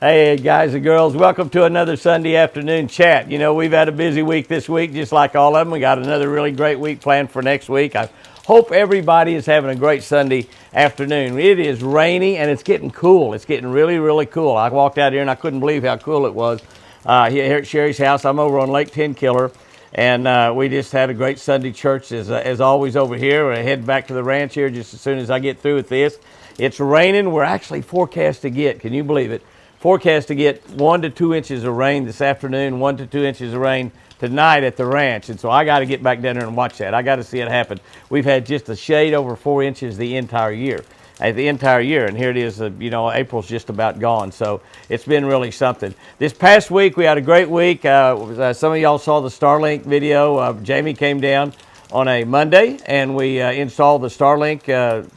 Hey guys and girls, welcome to another Sunday afternoon chat. You know, we've had a busy week this week, just like all of them. We got another really great week planned for next week. I hope everybody is having a great Sunday afternoon. It is rainy and it's getting cool. It's getting really, really cool. I walked out here and I couldn't believe how cool it was. Here at Sherry's house, I'm over on Lake Tenkiller, and we just had a great Sunday church as always over here. We're heading back to the ranch here just as soon as I get through with this. It's raining. We're actually forecast to get, can you believe it? Forecast to get 1 to 2 inches of rain this afternoon, 1 to 2 inches of rain tonight at the ranch. And so I got to get back down there and watch that. I got to see it happen. We've had just a shade over 4 inches the entire year. And here it is, April's just about gone. So it's been really something. This past week, we had a great week. Some of y'all saw the Starlink video. Jamie came down on a Monday, and we installed the Starlink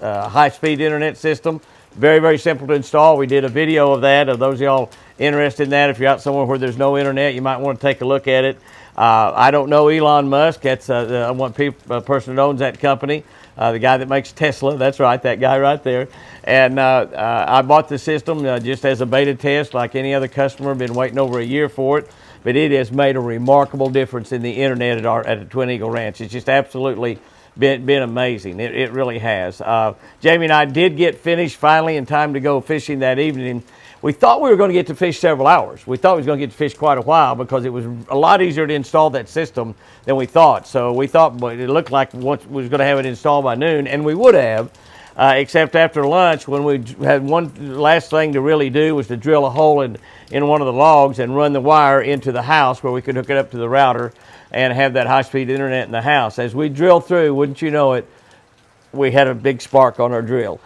high-speed internet system. Very, very simple to install. We did a video of that. Of those of y'all interested in that, if you're out somewhere where there's no internet, you might want to take a look at it. I don't know Elon Musk. That's one person that owns that company, the guy that makes Tesla. That's right, that guy right there. And I bought the system just as a beta test, like any other customer. Been waiting over a year for it, but it has made a remarkable difference in the internet at the Twin Eagle Ranch. It's just absolutely been amazing. It really has. Jamie and I did get finished finally in time to go fishing that evening. We thought we were going to get to fish several hours. We thought we was going to get to fish quite a while because it was a lot easier to install that system than we thought. So we thought it looked like we was going to have it installed by noon, and we would have, except after lunch when we had one last thing to really do was to drill a hole in one of the logs and run the wire into the house where we could hook it up to the router and have that high-speed internet in the house. As we drilled through, wouldn't you know it, we had a big spark on our drill.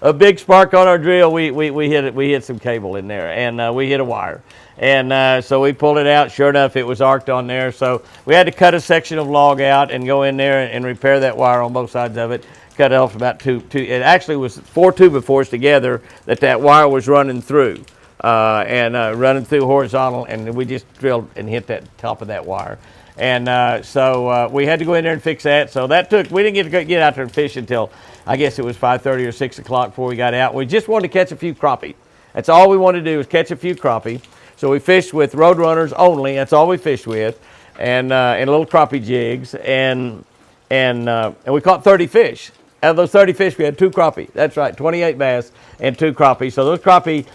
A big spark on our drill. We hit some cable in there, and we hit a wire. And so we pulled it out. Sure enough, it was arced on there. So we had to cut a section of log out and go in there and repair that wire on both sides of it. Cut it off about two. It actually was 4 2x4s together that wire was running through. Running through horizontal, and we just drilled and hit that top of that wire. And so we had to go in there and fix that. So that we didn't get out there and fish until, I guess it was 5:30 or 6 o'clock before we got out. We just wanted to catch a few crappie. That's all we wanted to do was catch a few crappie. So we fished with Roadrunners only. That's all we fished with, and little crappie jigs, and we caught 30 fish. Out of those 30 fish, we had 2 crappie. That's right, 28 bass and 2 crappie. So those crappie,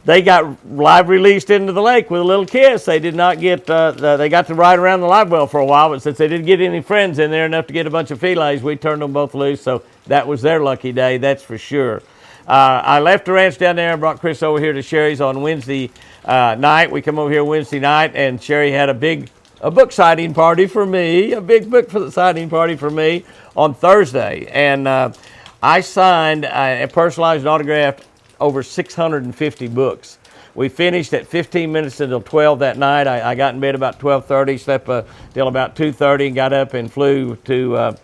they got live released into the lake with a little kiss. They did not get, they got to ride around the live well for a while, but since they didn't get any friends in there enough to get a bunch of fillets, we turned them both loose. So that was their lucky day, that's for sure. I left the ranch down there and brought Chris over here to Sherry's on Wednesday night. We come over here Wednesday night, and Sherry had a book signing party for me, a big book for the signing party for me on Thursday. And I signed and personalized and autographed over 650 books. We finished at 15 minutes until 12 that night. I got in bed about 12:30, slept till about 2:30, and got up and flew over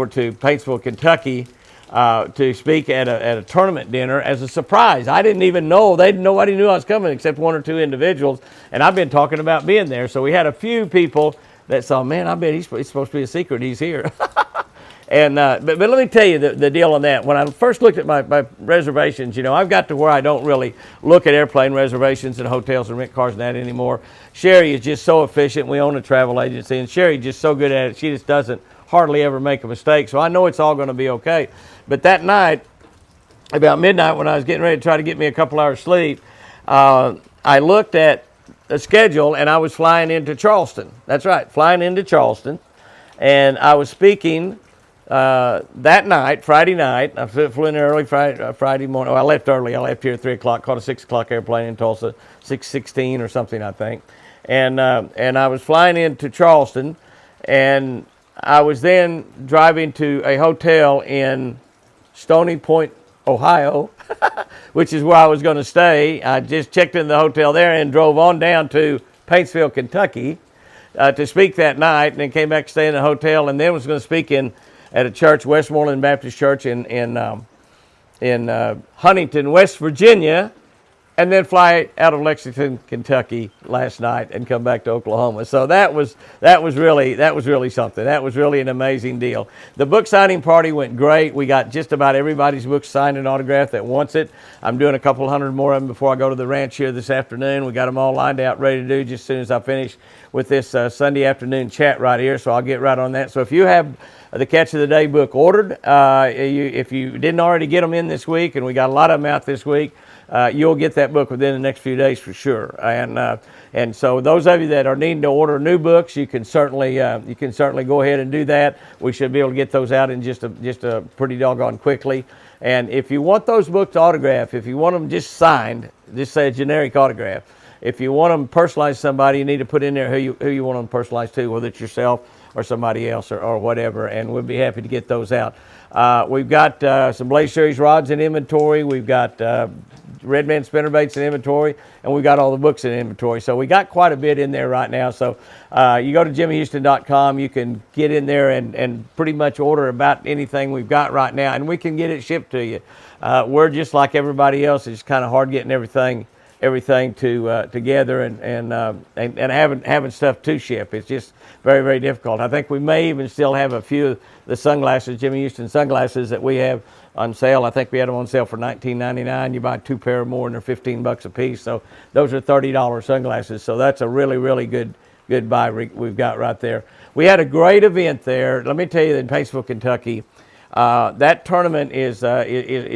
to Paintsville, Kentucky, to speak at a tournament dinner as a surprise. I didn't even know. Nobody knew I was coming except 1 or 2 individuals, and I've been talking about being there. So we had a few people that saw, man, I bet it's supposed to be a secret. He's here. And but let me tell you the deal on that. When I first looked at my reservations, I've got to where I don't really look at airplane reservations and hotels and rent cars and that anymore. Sherry is just so efficient. We own a travel agency, and Sherry's just so good at it. She just doesn't hardly ever make a mistake. So I know it's all going to be okay. But that night, about midnight, when I was getting ready to try to get me a couple hours sleep, I looked at the schedule, and I was flying into Charleston. That's right, flying into Charleston. And I was speaking that night, Friday night. I flew in early Friday morning. Well, I left early. I left here at 3 o'clock, caught a 6 o'clock airplane in Tulsa, 6:16 or something, I think. And I was flying into Charleston, and I was then driving to a hotel in Stony Point, Ohio, which is where I was going to stay. I just checked in the hotel there and drove on down to Paintsville, Kentucky, to speak that night, and then came back to stay in the hotel, and then was going to speak at a church, Westmoreland Baptist Church in Huntington, West Virginia, and then fly out of Lexington, Kentucky last night and come back to Oklahoma. So that was really something. That was really an amazing deal. The book signing party went great. We got just about everybody's book signed and autographed that wants it. I'm doing a couple hundred more of them before I go to the ranch here this afternoon. We got them all lined out, ready to do just as soon as I finish with this Sunday afternoon chat right here. So I'll get right on that. So if you have the Catch of the Day book ordered, if you didn't already get them in this week, and we got a lot of them out this week, you'll get that book within the next few days for sure. And so those of you that are needing to order new books, you can certainly go ahead and do that. We should be able to get those out in just a pretty doggone quickly. And if you want those books autographed, if you want them just signed, just say a generic autograph. If you want them personalized to somebody, you need to put in there who you want them personalized to, whether it's yourself or somebody else or whatever, and we'll be happy to get those out. We've got some Blaze Series rods in inventory. We've got Redman spinnerbaits in inventory, and we've got all the books in inventory. So we got quite a bit in there right now. So you go to jimmyhouston.com, you can get in there and pretty much order about anything we've got right now, and we can get it shipped to you. We're just like everybody else. It's kind of hard getting everything together and having stuff to ship. It's just very, very difficult. I think we may even still have a few of the sunglasses, Jimmy Houston sunglasses that we have on sale. I think we had them on sale for $19.99. You buy 2 pair or more and they're $15 a piece. So those are $30 sunglasses. So that's a really, really good buy we've got right there. We had a great event there. Let me tell you, in Paintsville, Kentucky, that tournament is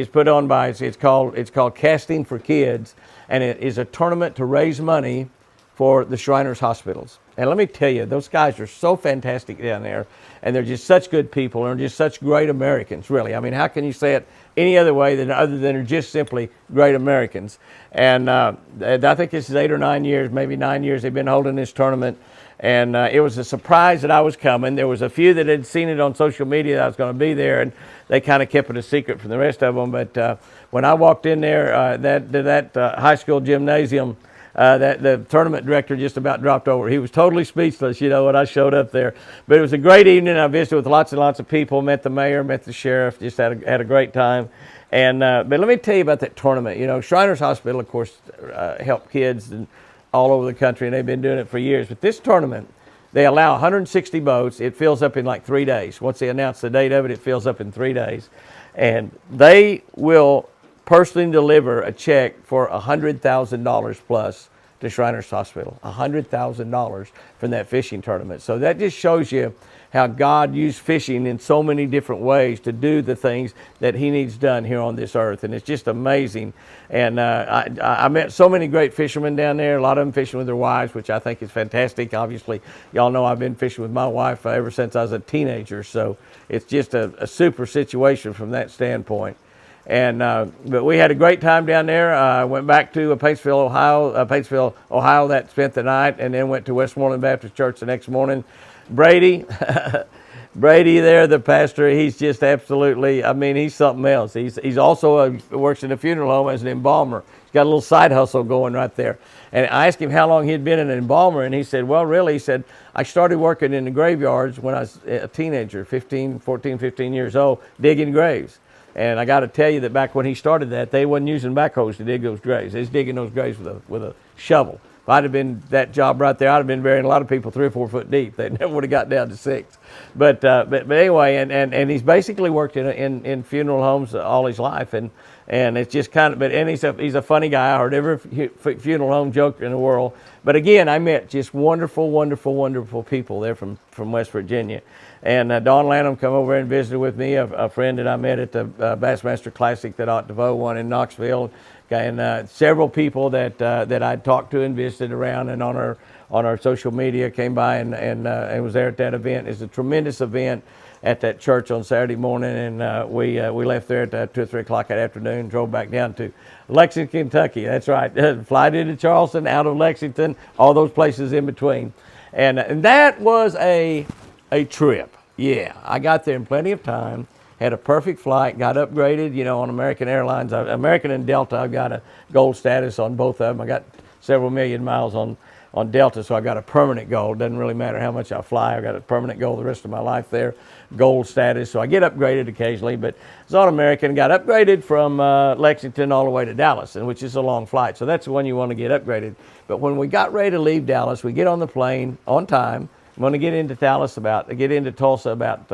put on by, it's called Casting for Kids, and it is a tournament to raise money for the Shriners hospitals. And let me tell you, those guys are so fantastic down there, and they're just such good people, and they're just such great Americans, really. I mean, how can you say it any other way other than they're just simply great Americans? And I think this is 8 or 9 years, maybe 9 years they've been holding this tournament. And it was a surprise that I was coming. There was a few that had seen it on social media that I was going to be there, and they kind of kept it a secret from the rest of them. But when I walked in there, that high school gymnasium, the tournament director just about dropped over. He was totally speechless, when I showed up there. But it was a great evening. I visited with lots and lots of people, met the mayor, met the sheriff, just had a great time. And but let me tell you about that tournament. Shriners Hospital, of course, help kids and all over the country, and they've been doing it for years. But this tournament, they allow 160 boats. It fills up in like 3 days. Once they announce the date of it, it fills up in 3 days. And they will personally deliver a check for $100,000 plus to Shriners Hospital. $100,000 from that fishing tournament. So that just shows you how God used fishing in so many different ways to do the things that he needs done here on this earth. And it's just amazing. And I met so many great fishermen down there, a lot of them fishing with their wives, which I think is fantastic. Obviously, y'all know I've been fishing with my wife ever since I was a teenager. So it's just a super situation from that standpoint. And but we had a great time down there. I went back to Paintsville, Ohio, that spent the night, and then went to Westmoreland Baptist Church the next morning. Brady there, the pastor, he's just absolutely, he's something else. He's also works in a funeral home as an embalmer. He's got a little side hustle going right there. And I asked him how long he'd been an embalmer, and he said, well, really, he said, I started working in the graveyards when I was a teenager, 15 years old, digging graves. And I got to tell you that back when he started that, they wasn't using backhoes to dig those graves. They was digging those graves with a shovel. If I'd have been that job right there, I'd have been burying a lot of people 3 or 4 foot deep. They never would have got down to 6. But anyway, and he's basically worked in funeral homes all his life, and it's just kind of. But he's a funny guy. I heard every funeral home joke in the world. But again, I met just wonderful, wonderful, wonderful people there from West Virginia. And Don Lanham come over and visited with me, a friend that I met at the Bassmaster Classic that Ott DeVoe won in Knoxville. And several people that I'd talked to and visited around and on our social media came by and was there at that event. It's a tremendous event at that church on Saturday morning, and we left there at 2 or 3 o'clock that afternoon, drove back down to Lexington, Kentucky. That's right, flight into Charleston, out of Lexington, all those places in between. And that was a trip. Yeah, I got there in plenty of time. Had a perfect flight, got upgraded, on American Airlines. American and Delta, I've got a gold status on both of them. I got several million miles on on Delta, so I got a permanent gold. Doesn't really matter how much I fly. I got a permanent gold the rest of my life there, gold status. So I get upgraded occasionally, but it's on American. Got upgraded from Lexington all the way to Dallas, and which is a long flight. So that's the one you want to get upgraded. But when we got ready to leave Dallas, we get on the plane on time. I'm going to get into Tulsa about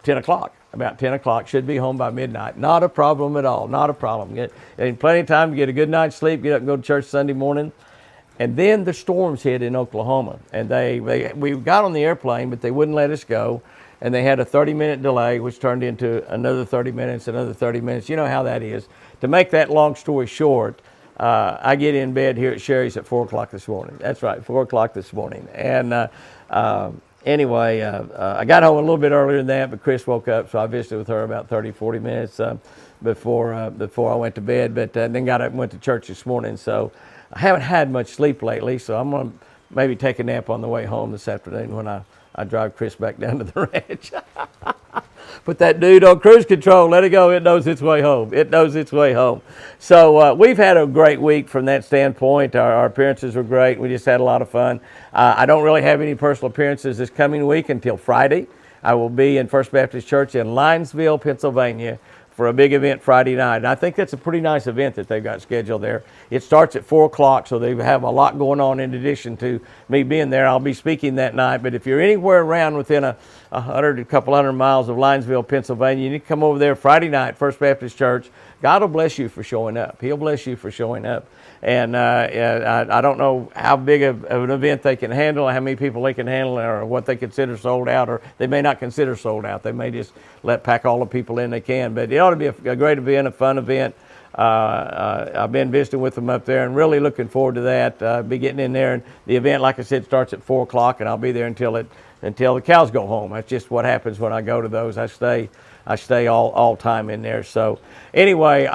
10 o'clock. About 10 o'clock, should be home by midnight. Not a problem at all, not a problem. Get plenty of time to get a good night's sleep, get up and go to church Sunday morning. And then the storms hit in Oklahoma. And we got on the airplane, but they wouldn't let us go. And they had a 30-minute delay, which turned into another 30 minutes, another 30 minutes. You know how that is. To make that long story short, I get in bed here at Sherry's at 4 o'clock this morning. That's right, 4 o'clock this morning. And anyway, I got home a little bit earlier than that, but Chris woke up, so I visited with her about 30, 40 minutes before I went to bed. But then got up and went to church this morning. So I haven't had much sleep lately, so I'm going to maybe take a nap on the way home this afternoon when I drive Chris back down to the ranch. Put that dude on cruise control. Let it go. It knows its way home. It knows its way home. So we've had a great week from that standpoint. Our appearances were great. We just had a lot of fun. I don't really have any personal appearances this coming week until Friday. I will be in First Baptist Church in Linesville, Pennsylvania, for a big event Friday night. And I think that's a pretty nice event that they've got scheduled there. It starts at 4 o'clock, so they have a lot going on in addition to me being there. I'll be speaking that night, but if you're anywhere around within a couple hundred miles of Linesville, Pennsylvania, you need to come over there Friday night, First Baptist Church. God will bless you for showing up. He'll bless you for showing up. And I don't know how big of an event they can handle, how many people they can handle, or what they consider sold out, or they may not consider sold out. They may just pack all the people in they can. But it ought to be a great event, a fun event. I've been visiting with them up there and really looking forward to that. Be getting in there, and the event, like I said, starts at 4 o'clock, and I'll be there until the cows go home. That's just what happens when I go to those. I stay all time in there. So anyway,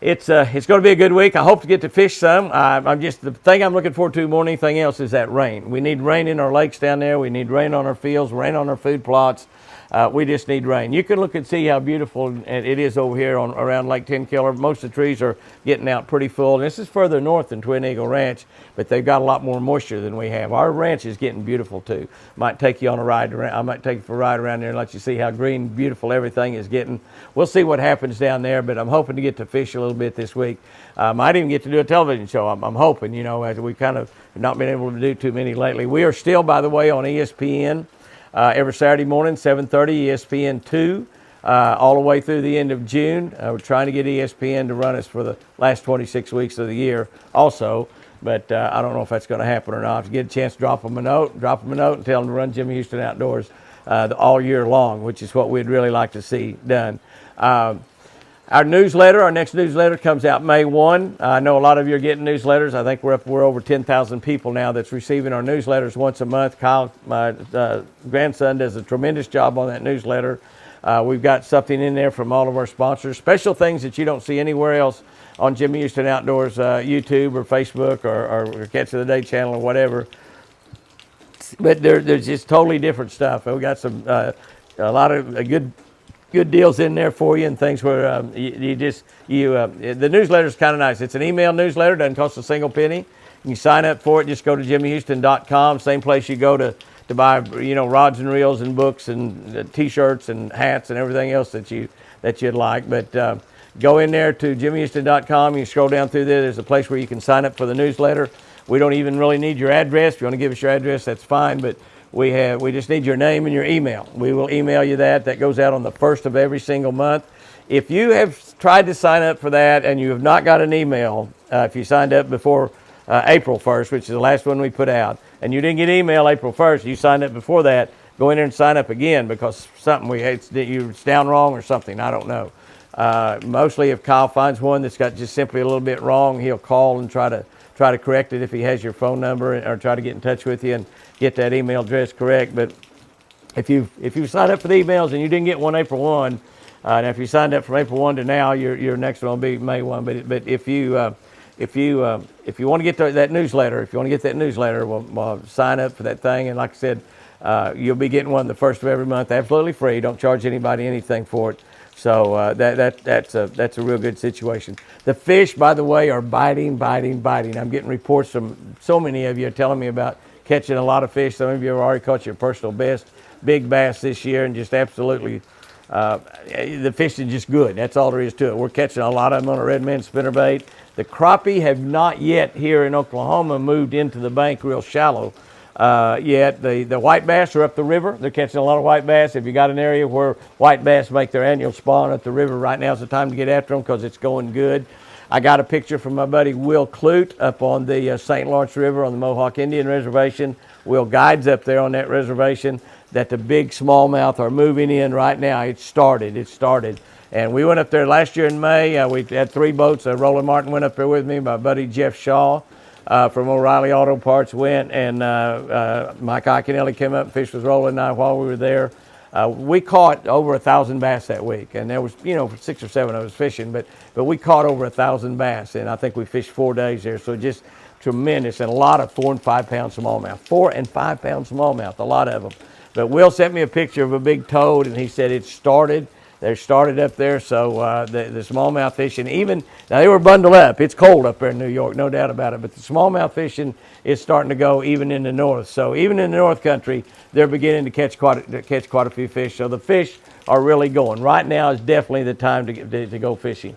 it's going to be a good week. I hope to get to fish some. The thing I'm looking forward to more than anything else is that rain. We need rain in our lakes down there. We need rain on our fields, rain on our food plots. We just need rain. You can look and see how beautiful it is over here around Lake Tenkiller. Most of the trees are getting out pretty full. And this is further north than Twin Eagle Ranch, but they've got a lot more moisture than we have. Our ranch is getting beautiful too. Might take you on a ride around. I might take you for a ride around there and let you see how green, beautiful everything is getting. We'll see what happens down there, but I'm hoping to get to fish a little bit this week. Might even get to do a television show. I'm hoping, as we kind of not been able to do too many lately. We are still, by the way, on ESPN. Every Saturday morning, 7:30, ESPN2, all the way through the end of June. We're trying to get ESPN to run us for the last 26 weeks of the year also, but I don't know if that's going to happen or not. If you get a chance to drop them a note and tell them to run Jimmy Houston Outdoors all year long, which is what we'd really like to see done. Our next newsletter comes out May 1. I know a lot of you are getting newsletters. I think we're over 10,000 people now that's receiving our newsletters once a month. Kyle, my grandson, does a tremendous job on that newsletter. We've got something in there from all of our sponsors, special things that you don't see anywhere else on Jimmy Houston Outdoors YouTube or Facebook or Catch of the Day channel or whatever. But there's just totally different stuff. We got some a lot of good deals in there for you and things where the newsletter is kind of nice. It's an email newsletter, doesn't cost a single penny. You can sign up for it. Just go to jimmyhouston.com, same place you go to buy rods and reels and books and T-shirts and hats and everything else that you'd like. But go in there to jimmyhouston.com. You scroll down through there. There's a place where you can sign up for the newsletter. We don't even really need your address. If you want to give us your address, that's fine. But we just need your name and your email. We will email you that. That goes out on the 1st of every single month. If you have tried to sign up for that and you have not got an email, if you signed up before April 1st, which is the last one we put out, and you didn't get email April 1st, you signed up before that, go in there and sign up again because it's down wrong or something. I don't know. Mostly if Kyle finds one that's got just simply a little bit wrong, he'll call and try to correct it if he has your phone number, or try to get in touch with you and get that email address correct. But if you signed up for the emails and you didn't get one April 1, and if you signed up from April 1 to now, your next one will be May 1. But if you want to get that newsletter, we'll sign up for that thing. And like I said, you'll be getting one the 1st of every month, absolutely free. Don't charge anybody anything for it. So that's a real good situation. The fish, by the way, are biting. I'm getting reports from so many of you telling me about catching a lot of fish. Some of you have already caught your personal best big bass this year, and just absolutely, the fish is just good. That's all there is to it. We're catching a lot of them on a red man spinnerbait. The crappie have not yet here in Oklahoma moved into the bank real shallow. Yet the white bass are up the river. They're catching a lot of white bass. If you got an area where white bass make their annual spawn up the river, right now is the time to get after them because it's going good. I got a picture from my buddy Will Clute up on the St. Lawrence River on the Mohawk Indian Reservation. Will guides up there on that reservation that the big smallmouth are moving in right now. It started. And we went up there last year in May. We had 3 boats. Roland Martin went up there with me. My buddy Jeff Shaw from O'Reilly Auto Parts went, and Mike Iaconelli came up. Fish was rolling now while we were there. We caught over 1,000 bass that week, and there was 6 or 7 of us fishing, but we caught over 1,000 bass, and I think we fished 4 days there. So just tremendous, and a lot of 4 and 5 pound smallmouth. 4 and 5 pound smallmouth, a lot of them. But Will sent me a picture of a big toad, and he said it started. They started up there, so the smallmouth fishing, even, now they were bundled up. It's cold up there in New York, no doubt about it, but the smallmouth fishing is starting to go even in the north. So even in the north country, they're beginning to catch quite a few fish. So the fish are really going. Right now is definitely the time to go fishing.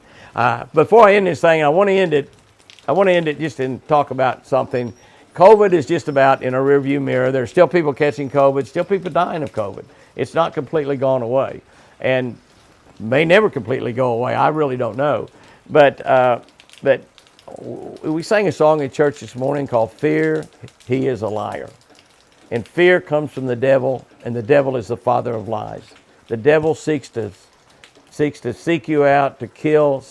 Before I end this thing, I want to end it just and talk about something. COVID is just about in a rearview mirror. There's still people catching COVID, still people dying of COVID. It's not completely gone away, and may never completely go away. I really don't know. But we sang a song in church this morning called "Fear, He is a Liar." And fear comes from the devil, and the devil is the father of lies. The devil seeks to seek you out, to kill,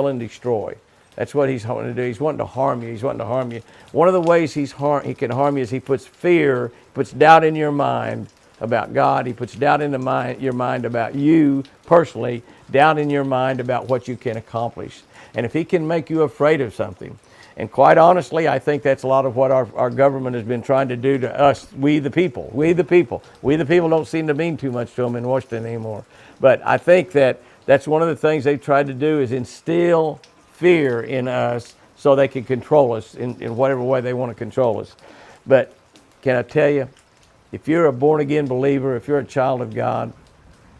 and destroy. That's what he's wanting to do. He's wanting to harm you. One of the ways he can harm you is he puts fear, puts doubt in your mind about God. He puts doubt in your mind about you personally, doubt in your mind about what you can accomplish. And if he can make you afraid of something, and quite honestly, I think that's a lot of what our government has been trying to do to us, we the people. We the people don't seem to mean too much to them in Washington anymore. But I think that's one of the things they've tried to do is instill fear in us so they can control us in whatever way they want to control us. But can I tell you, if you're a born-again believer, if you're a child of God,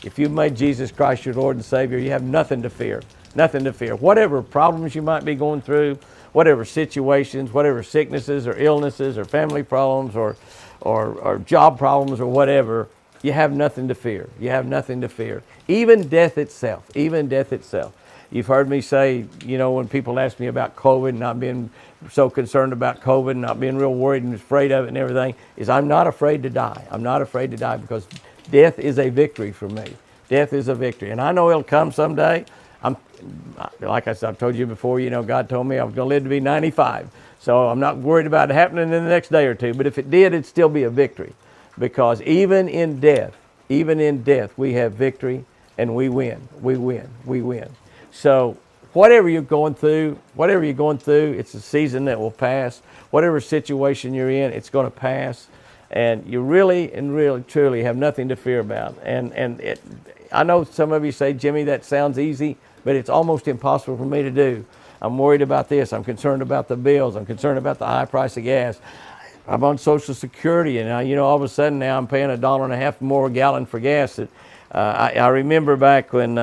if you've made Jesus Christ your Lord and Savior, you have nothing to fear. Nothing to fear. Whatever problems you might be going through, whatever situations, whatever sicknesses or illnesses or family problems or job problems or whatever, you have nothing to fear. You have nothing to fear. Even death itself. You've heard me say, when people ask me about COVID, not being so concerned about COVID, not being real worried and afraid of it and everything, is I'm not afraid to die. I'm not afraid to die because death is a victory for me. Death is a victory. And I know it'll come someday. Like I said, I've told you before, God told me I was going to live to be 95. So I'm not worried about it happening in the next day or two. But if it did, it'd still be a victory. Because even in death, we have victory and we win. We win. So whatever you're going through, it's a season that will pass. Whatever situation you're in, it's going to pass. And you really truly have nothing to fear about. I know some of you say, Jimmy, that sounds easy, but it's almost impossible for me to do. I'm worried about this. I'm concerned about the bills. I'm concerned about the high price of gas. I'm on Social Security, and all of a sudden now I'm paying $1.50 more a gallon for gas. I remember back when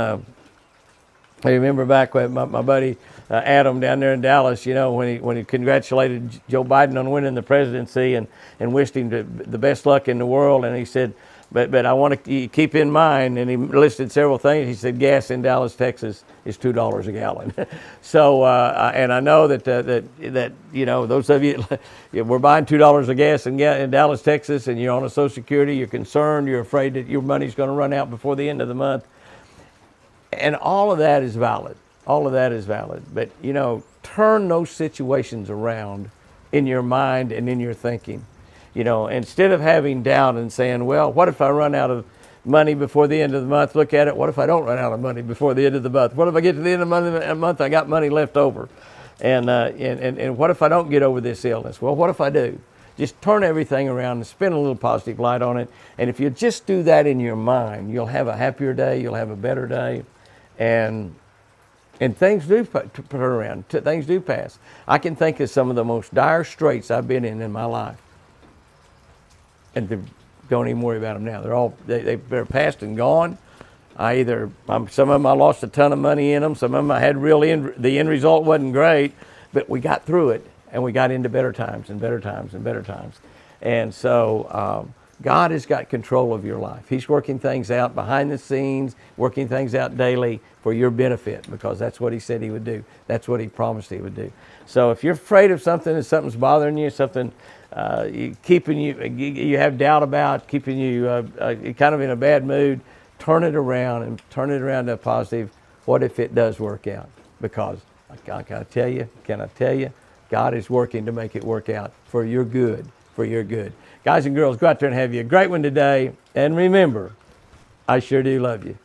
my buddy Adam down there in Dallas, when he congratulated Joe Biden on winning the presidency and wished him the best luck in the world, and he said, but I want to keep in mind, and he listed several things. He said gas in Dallas, Texas is $2 a gallon. So, and I know that those of you, we're buying $2 of gas in Dallas, Texas, and you're on a Social Security, you're concerned, you're afraid that your money's going to run out before the end of the month. And all of that is valid. But, turn those situations around in your mind and in your thinking. Instead of having doubt and saying, well, what if I run out of money before the end of the month? Look at it. What if I don't run out of money before the end of the month? What if I get to the end of the month, I got money left over? And what if I don't get over this illness? Well, what if I do? Just turn everything around and spin a little positive light on it. And if you just do that in your mind, you'll have a happier day. You'll have a better day. and things do turn around. Things do pass. I can think of some of the most dire straits I've been in my life, and don't even worry about them now. They're past and gone. Some of them I lost a ton of money in them. Some of them I had the end result wasn't great, but we got through it and we got into better times and better times and better times. And so God has got control of your life. He's working things out behind the scenes, working things out daily for your benefit, because that's what he said he would do. That's what he promised he would do. So if you're afraid of something and something's bothering you, something you have doubt about, keeping you kind of in a bad mood, turn it around and turn it around to a positive. What if it does work out? Because can I tell you, God is working to make it work out for your good, for your good. Guys and girls, go out there and have you a great one today. And remember, I sure do love you.